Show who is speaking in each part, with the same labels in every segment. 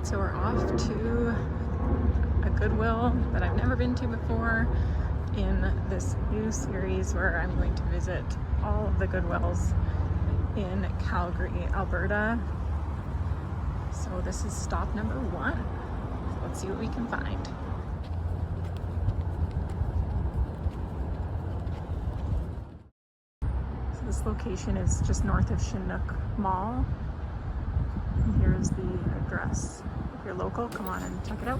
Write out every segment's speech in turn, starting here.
Speaker 1: So we're off to a Goodwill that I've never been to before in this new series where I'm going to visit all of the Goodwills in Calgary, Alberta. So this is stop number 1. So let's see what we can find. So this location is just north of Chinook Mall. And here's the address. If you're local, come on and check it out.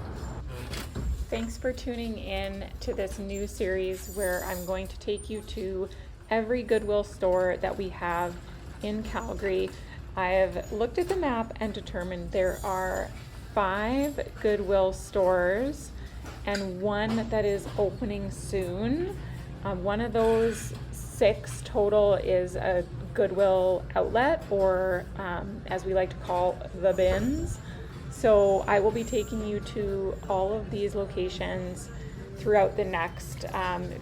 Speaker 1: Thanks for tuning in to this new series where I'm going to take you to every Goodwill store that we have in Calgary. I have looked at the map and determined there are 5 Goodwill stores and 1 that is opening soon. One of those 6 total is a Goodwill outlet, or as we like to call the bins. So I will be taking you to all of these locations throughout the next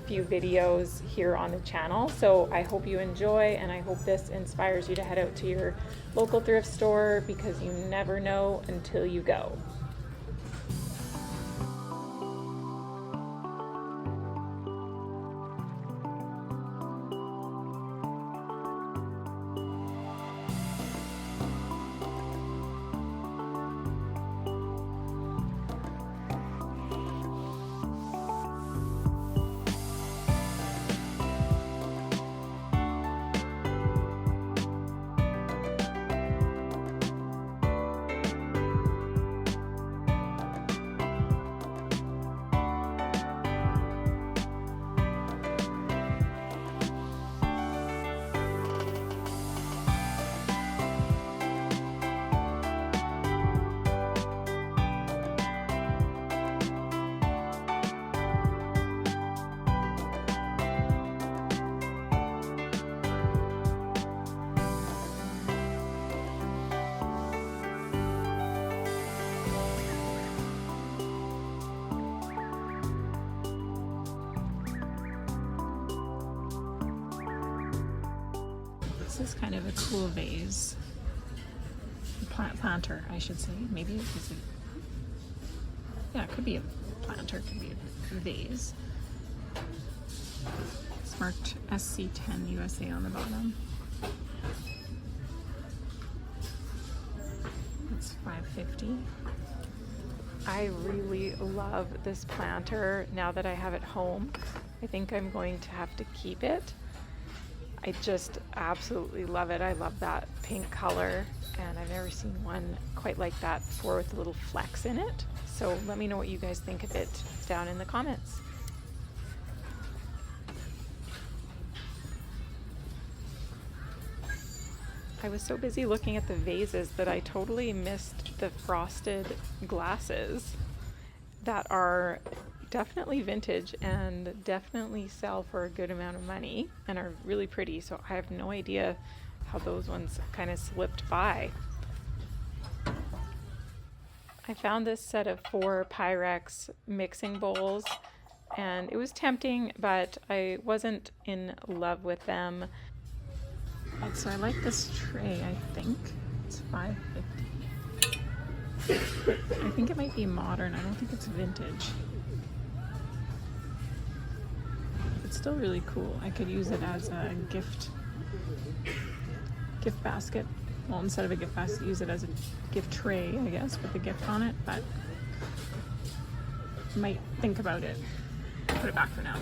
Speaker 1: few videos here on the channel. So I hope you enjoy, and I hope this inspires you to head out to your local thrift store, because you never know until you go. This is kind of a cool vase. Planter, I should say. Maybe it's a... Yeah, it could be a planter, it could be a vase. It's marked SC10 USA on the bottom. It's $5.50. I really love this planter now that I have it home. I think I'm going to have to keep it. I just absolutely love it. I love that pink color, and I've never seen one quite like that before with little flecks in it. So let me know what you guys think of it down in the comments. I was so busy looking at the vases that I totally missed the frosted glasses that are definitely vintage and definitely sell for a good amount of money and are really pretty. So I have no idea how those ones kind of slipped by. I found this set of 4 Pyrex mixing bowls, and it was tempting, but I wasn't in love with them. So I like this tray. I think it's $5.50. I think it might be modern. I don't think it's vintage. It's still really cool. I could use it as a gift basket. Well, instead of a gift basket, use it as a gift tray, I guess, with a gift on it, but might think about it. Put it back for now.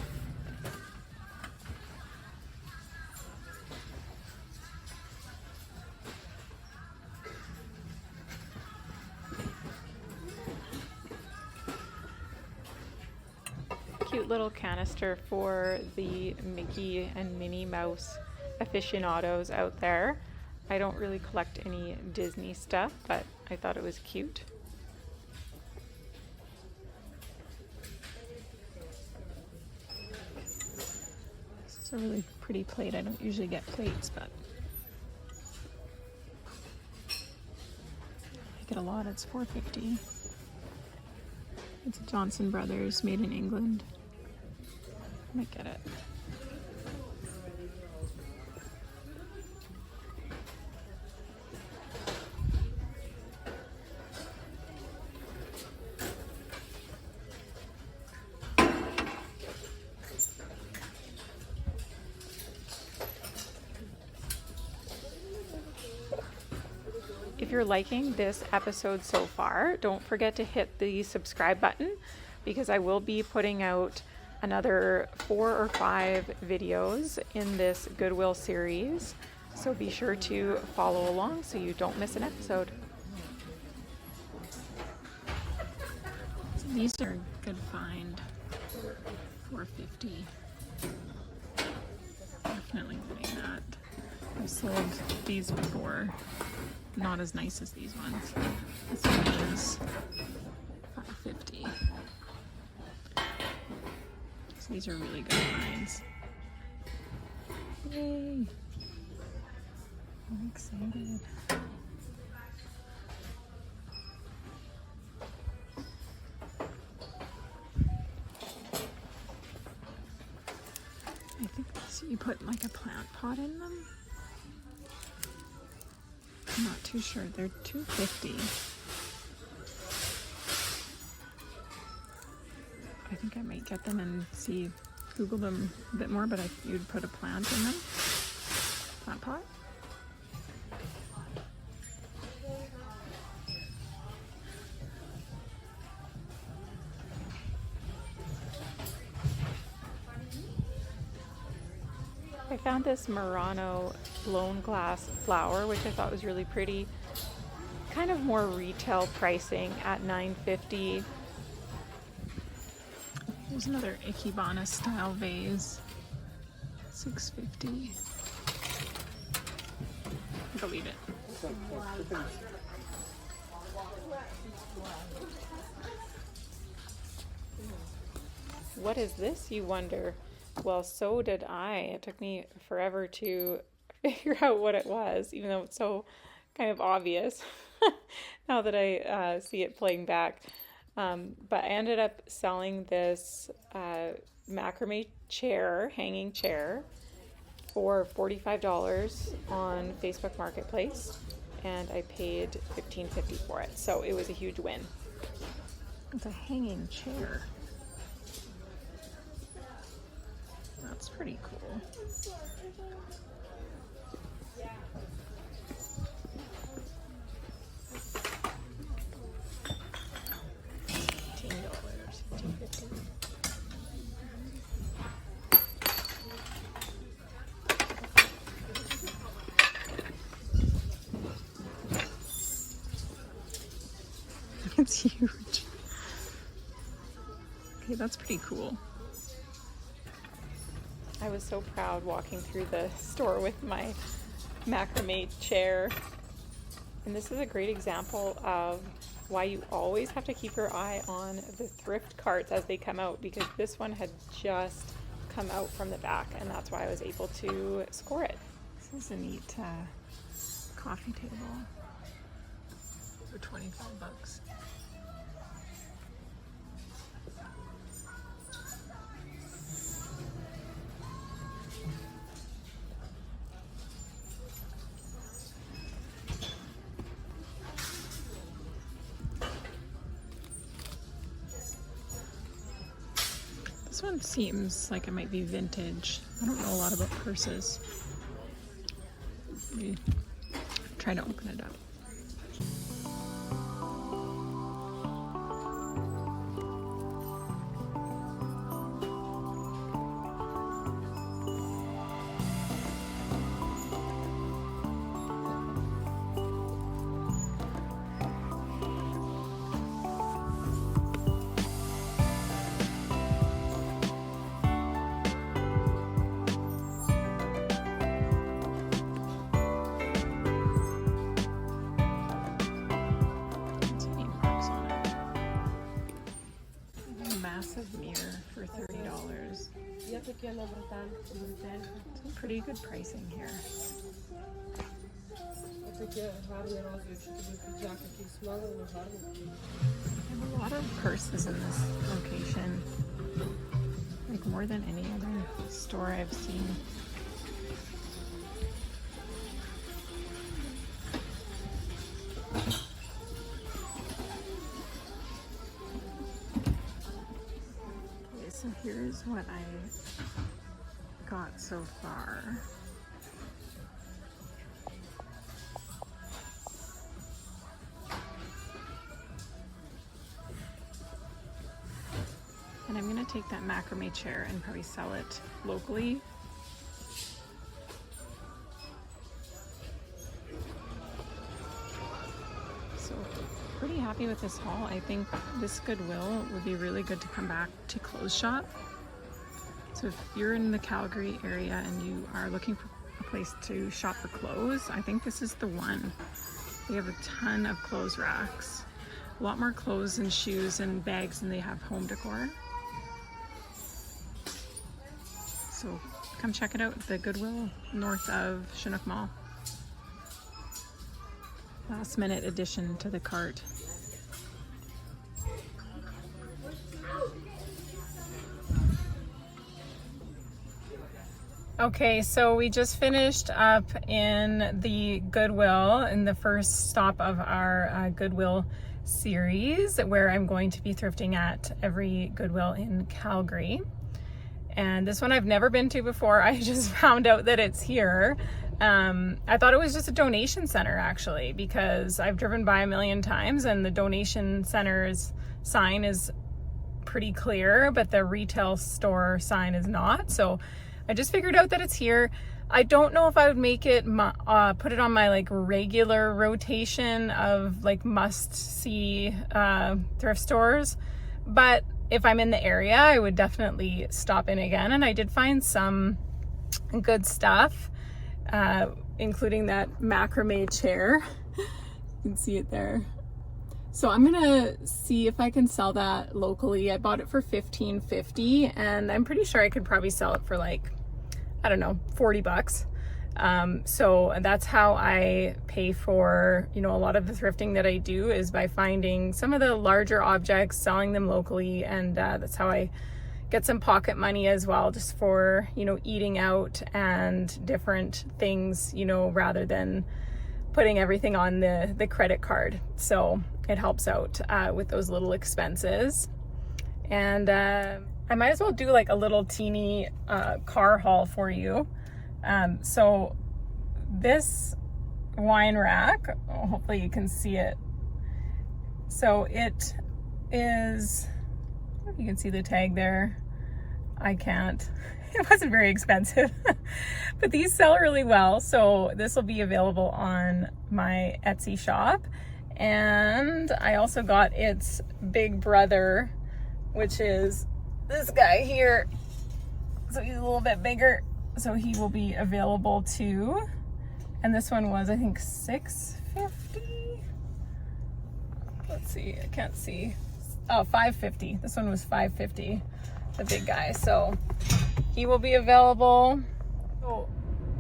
Speaker 1: Cute little canister for the Mickey and Minnie Mouse aficionados out there. I don't really collect any Disney stuff, but I thought it was cute. This is a really pretty plate. I don't usually get plates, but I get a lot. It's $4.50. It's Johnson Brothers, made in England. I might get it. if you're liking this episode so far, don't forget to hit the subscribe button, because I will be putting out another 4 or 5 videos in this Goodwill series. So be sure to follow along so you don't miss an episode. These are a good find. $4.50. Definitely getting that. I've sold these before. Not as nice as these ones. This one is $5.50. So these are really good finds. Yay! I'm excited. I think so you put like a plant pot in them. I'm not too sure. They're $2.50. I think I might get them and see, Google them a bit more, but you'd put a plant in them. Plant pot. I found this Murano blown glass flower, which I thought was really pretty. Kind of more retail pricing at $9.50. There's another Ikebana style vase, $6.50. Believe it. What is this, you wonder? Well, so did I. It took me forever to figure out what it was, even though it's so kind of obvious now that I see it playing back. But I ended up selling this macrame chair, hanging chair, for $45 on Facebook Marketplace, and I paid $15.50 for it. So it was a huge win. It's a hanging chair. That's pretty cool. $18, $2.50. It's huge. Okay, that's pretty cool. I was so proud walking through the store with my macrame chair. And this is a great example of why you always have to keep your eye on the thrift carts as they come out, because this one had just come out from the back, and that's why I was able to score it. This is a neat coffee table for $25. This one seems like it might be vintage. I don't know a lot about purses. Maybe try to open it up. Massive mirror for $30. Some pretty good pricing here. And a lot of purses in this location, like more than any other store I've seen. So here's what I got so far. And I'm gonna take that macrame chair and probably sell it locally. So pretty happy with this haul. I think this Goodwill would be really good to come back to clothes shop. So if you're in the Calgary area and you are looking for a place to shop for clothes, I think this is the one. They have a ton of clothes racks. A lot more clothes and shoes and bags than they have home decor. So come check it out, the Goodwill north of Chinook Mall. Last minute addition to the cart. Okay, so we just finished up in the Goodwill in the first stop of our Goodwill series, where I'm going to be thrifting at every Goodwill in Calgary. And this one I've never been to before. I just found out that it's here. I thought it was just a donation center actually, because I've driven by a million times and the donation center's sign is pretty clear, but the retail store sign is not. So I just figured out that it's here. I don't know if I would make it, put it on my like regular rotation of like must-see thrift stores, but if I'm in the area, I would definitely stop in again. And I did find some good stuff, including that macrame chair. You can see it there. So I'm gonna see if I can sell that locally. I bought it for $15.50 and I'm pretty sure I could probably sell it for like, I don't know, 40 bucks. So that's how I pay for, you know, a lot of the thrifting that I do is by finding some of the larger objects, selling them locally, and that's how I get some pocket money as well, just for, you know, eating out and different things, you know, rather than putting everything on the credit card. So it helps out with those little expenses. And I might as well do like a little teeny car haul for you. So this wine rack, hopefully you can see it. So it is, you can see the tag there. I can't. It wasn't very expensive, but these sell really well. So this will be available on my Etsy shop. And I also got its big brother, which is this guy here. So he's a little bit bigger. So he will be available too. And this one was, I think, $6.50. Let's see, I can't see. Oh, $5.50. This one was $5.50, the big guy. So he will be available. So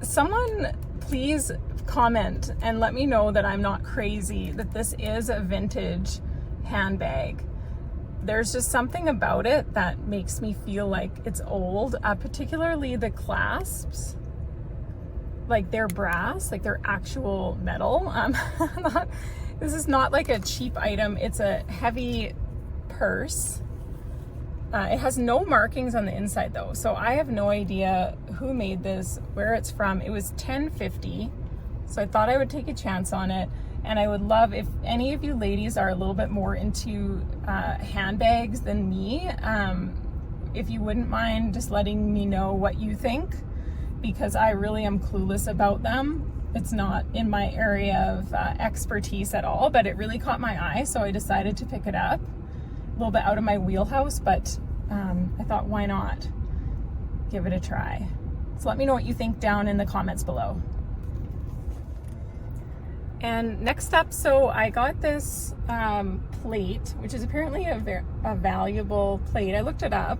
Speaker 1: someone please comment and let me know that I'm not crazy, that this is a vintage handbag. There's just something about it that makes me feel like it's old, particularly the clasps. Like they're brass, like they're actual metal. This is not like a cheap item. It's a heavy purse. It has no markings on the inside though, so I have no idea who made this, where it's from. It was $10.50, so I thought I would take a chance on it. And I would love if any of you ladies are a little bit more into handbags than me, if you wouldn't mind just letting me know what you think, because I really am clueless about them. It's not in my area of expertise at all, but it really caught my eye, so I decided to pick it up. A little bit out of my wheelhouse, but I thought, why not give it a try? So let me know what you think down in the comments below. And next up, so I got this plate, which is apparently a valuable plate. I looked it up,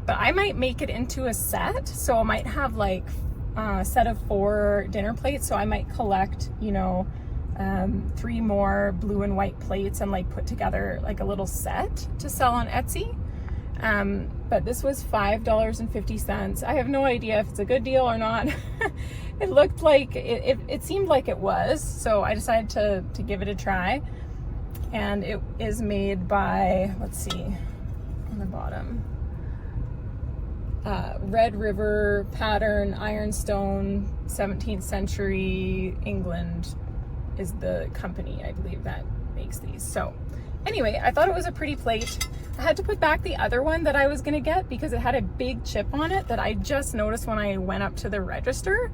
Speaker 1: but I might make it into a set. So I might have like a set of 4 dinner plates. So I might collect, you know, 3 more blue and white plates and like put together like a little set to sell on Etsy. But this was $5.50. I have no idea if it's a good deal or not. It looked like, it seemed like it was, so I decided to give it a try. And it is made by, let's see, on the bottom, Red River pattern, ironstone, 17th century England is the company, I believe, that makes these. So anyway, I thought it was a pretty plate. had to put back the other one that I was gonna get because it had a big chip on it that I just noticed when I went up to the register.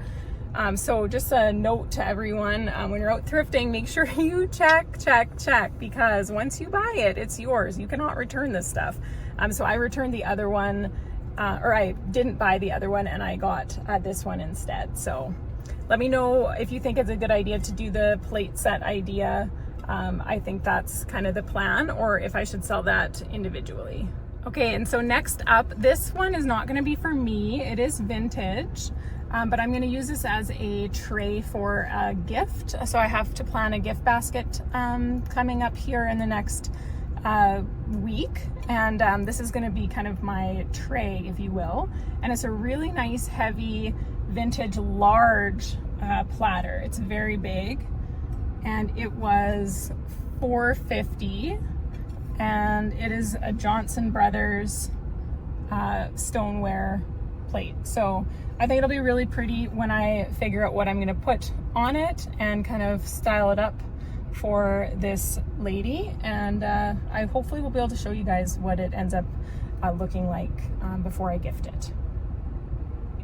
Speaker 1: So just a note to everyone, when you're out thrifting, make sure you check, because once you buy it, it's yours. You cannot return this stuff. So I returned the other one, or I didn't buy the other one, and I got this one instead. So let me know if you think it's a good idea to do the plate set idea. I think that's kind of the plan, or if I should sell that individually. Okay, and so next up, this one is not gonna be for me. It is vintage, but I'm gonna use this as a tray for a gift. So I have to plan a gift basket coming up here in the next week. And this is gonna be kind of my tray, if you will. And it's a really nice, heavy, vintage, large platter. It's very big. And it was $4.50, and it is a Johnson Brothers stoneware plate. So I think it'll be really pretty when I figure out what I'm gonna put on it and kind of style it up for this lady. And I hopefully will be able to show you guys what it ends up looking like before I gift it.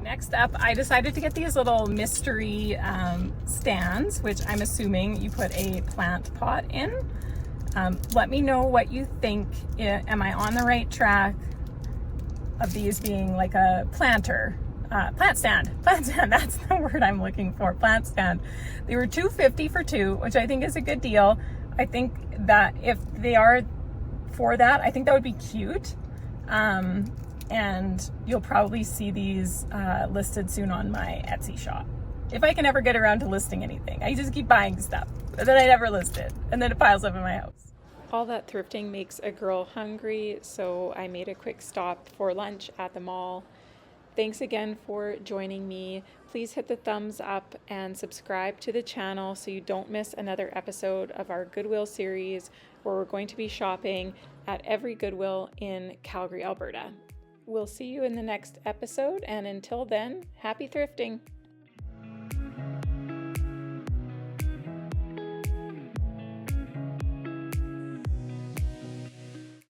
Speaker 1: Next up, I decided to get these little mystery stands, which I'm assuming you put a plant pot in. Let me know what you think. Am I on the right track of these being like a plant stand, that's the word I'm looking for, plant stand. They were $2.50 for two, which I think is a good deal. I think that if they are for that, I think that would be cute. And you'll probably see these listed soon on my Etsy shop. If I can ever get around to listing anything. I just keep buying stuff that I never listed, and then it piles up in my house. All that thrifting makes a girl hungry, so I made a quick stop for lunch at the mall. Thanks again for joining me. Please hit the thumbs up and subscribe to the channel so you don't miss another episode of our Goodwill series, where we're going to be shopping at every Goodwill in Calgary, Alberta. We'll see you in the next episode, and until then, happy thrifting!